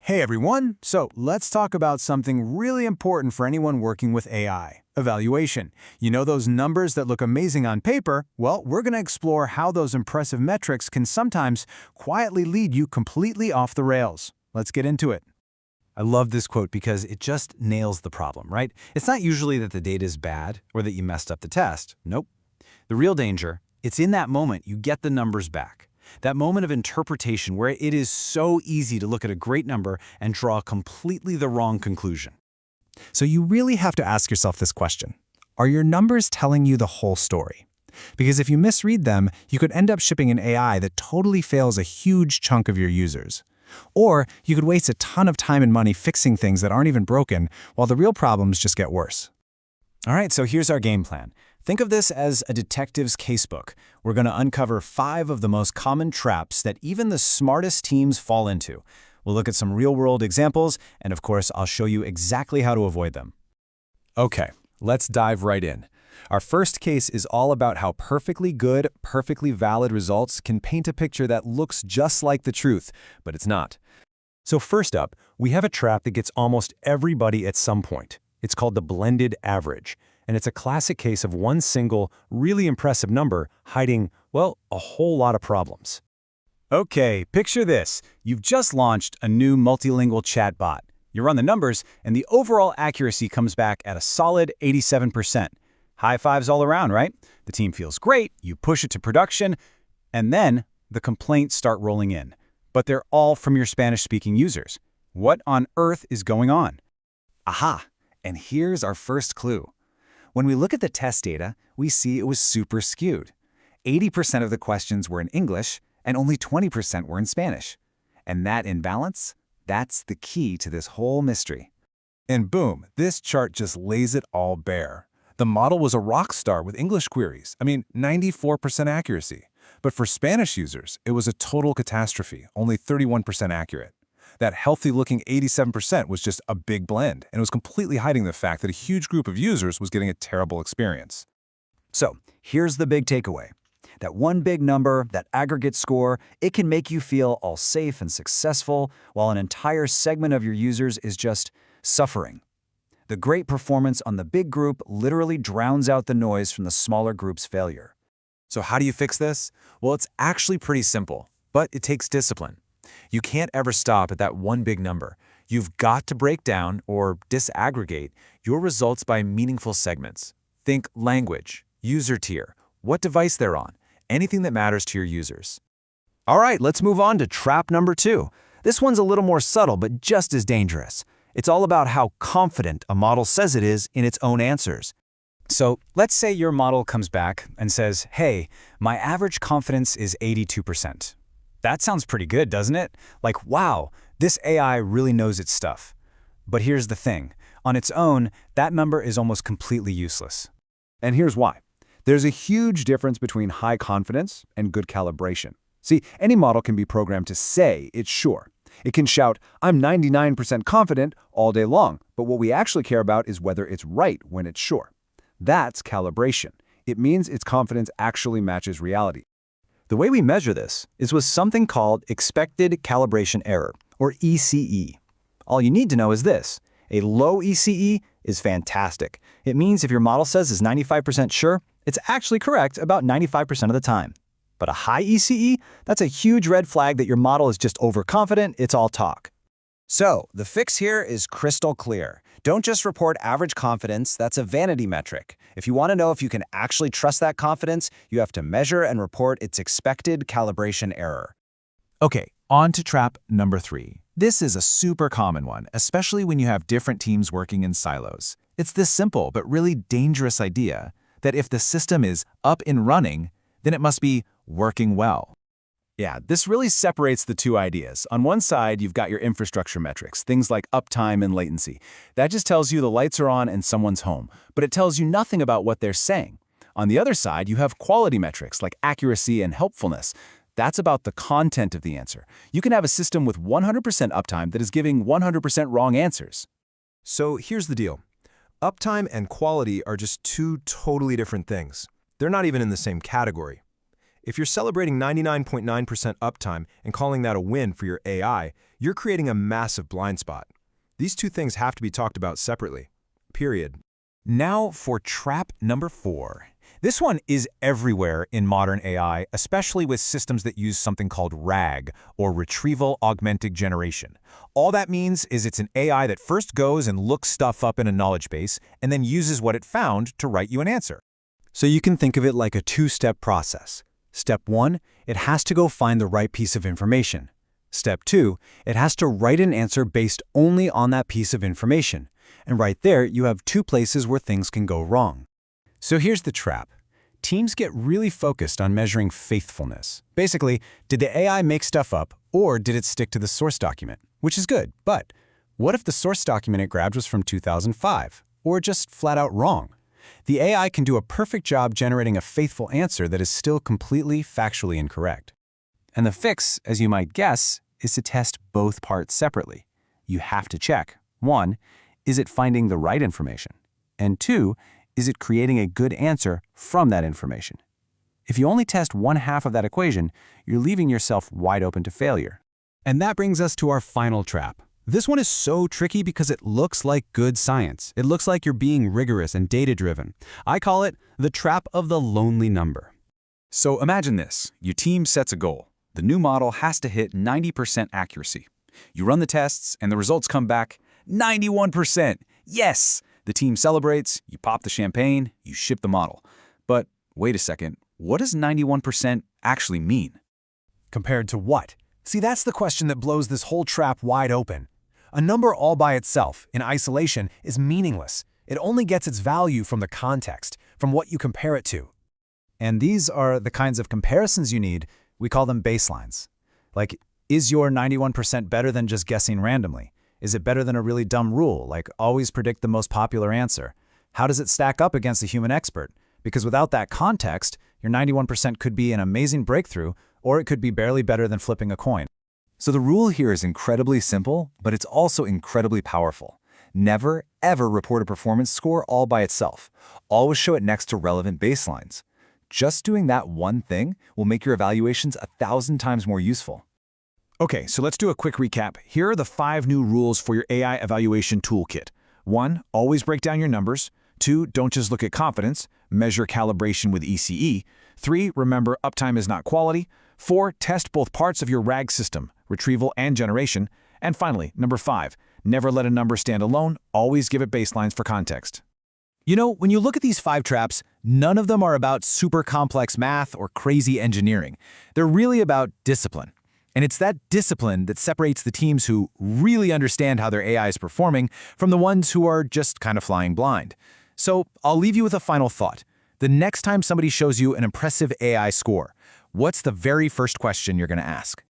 Hey everyone, so let's talk about something really important for anyone working with AI, evaluation. You know those numbers that look amazing on paper? Well, we're going to explore how those impressive metrics can sometimes quietly lead you completely off the rails. Let's get into it. I love this quote because it just nails the problem, right? It's not usually that the data is bad or that you messed up the test. Nope. The real danger, it's in that moment you get the numbers back. That moment of interpretation where it is so easy to look at a great number and draw completely the wrong conclusion. So you really have to ask yourself this question. Are your numbers telling you the whole story? Because if you misread them, you could end up shipping an AI that totally fails a huge chunk of your users. Or you could waste a ton of time and money fixing things that aren't even broken, while the real problems just get worse. All right, so here's our game plan. Think of this as a detective's casebook. We're going to uncover 5 of the most common traps that even the smartest teams fall into. We'll look at some real-world examples, and of course, I'll show you exactly how to avoid them. Okay, let's dive right in. Our first case is all about how perfectly good, perfectly valid results can paint a picture that looks just like the truth, but it's not. So first up, we have a trap that gets almost everybody at some point. It's called the blended average, and it's a classic case of one single, really impressive number hiding, well, a whole lot of problems. Okay, picture this. You've just launched a new multilingual chatbot. You run the numbers, and the overall accuracy comes back at a solid 87%. High fives all around, right? The team feels great, you push it to production, and then the complaints start rolling in. But they're all from your Spanish-speaking users. What on earth is going on? Aha! And here's our first clue. When we look at the test data, we see it was super skewed. 80% of the questions were in English, and only 20% were in Spanish. And that imbalance, that's the key to this whole mystery. And boom, this chart just lays it all bare. The model was a rock star with English queries. 94% accuracy. But for Spanish users, it was a total catastrophe, only 31% accurate. That healthy-looking 87% was just a big blend, and it was completely hiding the fact that a huge group of users was getting a terrible experience. So, here's the big takeaway. That one big number, that aggregate score, it can make you feel all safe and successful, while an entire segment of your users is just suffering. The great performance on the big group literally drowns out the noise from the smaller group's failure. So how do you fix this? Well, it's actually pretty simple, but it takes discipline. You can't ever stop at that one big number. You've got to break down, or disaggregate, your results by meaningful segments. Think language, user tier, what device they're on, anything that matters to your users. All right, let's move on to trap number 2. This one's a little more subtle, but just as dangerous. It's all about how confident a model says it is in its own answers. So let's say your model comes back and says, hey, my average confidence is 82%. That sounds pretty good, doesn't it? Like, wow, this AI really knows its stuff. But here's the thing. On its own, that number is almost completely useless. And here's why. There's a huge difference between high confidence and good calibration. See, any model can be programmed to say it's sure. It can shout, I'm 99% confident all day long, but what we actually care about is whether it's right when it's sure. That's calibration. It means its confidence actually matches reality. The way we measure this is with something called expected calibration error, or ECE. All you need to know is this. A low ECE is fantastic. It means if your model says it's 95% sure, it's actually correct about 95% of the time. But a high ECE, that's a huge red flag that your model is just overconfident, it's all talk. So, the fix here is crystal clear. Don't just report average confidence, that's a vanity metric. If you want to know if you can actually trust that confidence, you have to measure and report its expected calibration error. Okay, on to trap number 3. This is a super common one, especially when you have different teams working in silos. It's this simple but really dangerous idea that if the system is up and running, then it must be working well. Yeah, this really separates the two ideas. On one side, you've got your infrastructure metrics, things like uptime and latency. That just tells you the lights are on and someone's home, but it tells you nothing about what they're saying. On the other side, you have quality metrics like accuracy and helpfulness. That's about the content of the answer. You can have a system with 100% uptime that is giving 100% wrong answers. So here's the deal. Uptime and quality are just two totally different things. They're not even in the same category. If you're celebrating 99.9% uptime and calling that a win for your AI, you're creating a massive blind spot. These two things have to be talked about separately. Period. Now for trap number 4. This one is everywhere in modern AI, especially with systems that use something called RAG, or Retrieval Augmented Generation. All that means is it's an AI that first goes and looks stuff up in a knowledge base and then uses what it found to write you an answer. So you can think of it like a two-step process. Step 1, it has to go find the right piece of information. Step 2, it has to write an answer based only on that piece of information. And right there, you have two places where things can go wrong. So here's the trap. Teams get really focused on measuring faithfulness. Basically, did the AI make stuff up, or did it stick to the source document? Which is good, but what if the source document it grabbed was from 2005, or just flat out wrong? The AI can do a perfect job generating a faithful answer that is still completely factually incorrect. And the fix, as you might guess, is to test both parts separately. You have to check, 1, is it finding the right information? And 2, is it creating a good answer from that information? If you only test one half of that equation, you're leaving yourself wide open to failure. And that brings us to our final trap. This one is so tricky because it looks like good science. It looks like you're being rigorous and data-driven. I call it the trap of the lonely number. So imagine this. Your team sets a goal. The new model has to hit 90% accuracy. You run the tests, and the results come back 91%. Yes! The team celebrates, you pop the champagne, you ship the model. But wait a second, what does 91% actually mean? Compared to what? See, that's the question that blows this whole trap wide open. A number all by itself, in isolation, is meaningless. It only gets its value from the context, from what you compare it to. And these are the kinds of comparisons you need. We call them baselines. Like, is your 91% better than just guessing randomly? Is it better than a really dumb rule, like always predict the most popular answer? How does it stack up against a human expert? Because without that context, your 91% could be an amazing breakthrough, or it could be barely better than flipping a coin. So the rule here is incredibly simple, but it's also incredibly powerful. Never, ever report a performance score all by itself. Always show it next to relevant baselines. Just doing that one thing will make your evaluations 1,000 times more useful. Okay, so let's do a quick recap. Here are the 5 new rules for your AI evaluation toolkit. 1, always break down your numbers. 2, don't just look at confidence. Measure calibration with ECE. 3, remember uptime is not quality. 4, test both parts of your RAG system, retrieval and generation. And finally, number 5, never let a number stand alone. Always give it baselines for context. You know, when you look at these 5 traps, none of them are about super complex math or crazy engineering. They're really about discipline. And it's that discipline that separates the teams who really understand how their AI is performing from the ones who are just kind of flying blind. So I'll leave you with a final thought. The next time somebody shows you an impressive AI score, what's the very first question you're going to ask?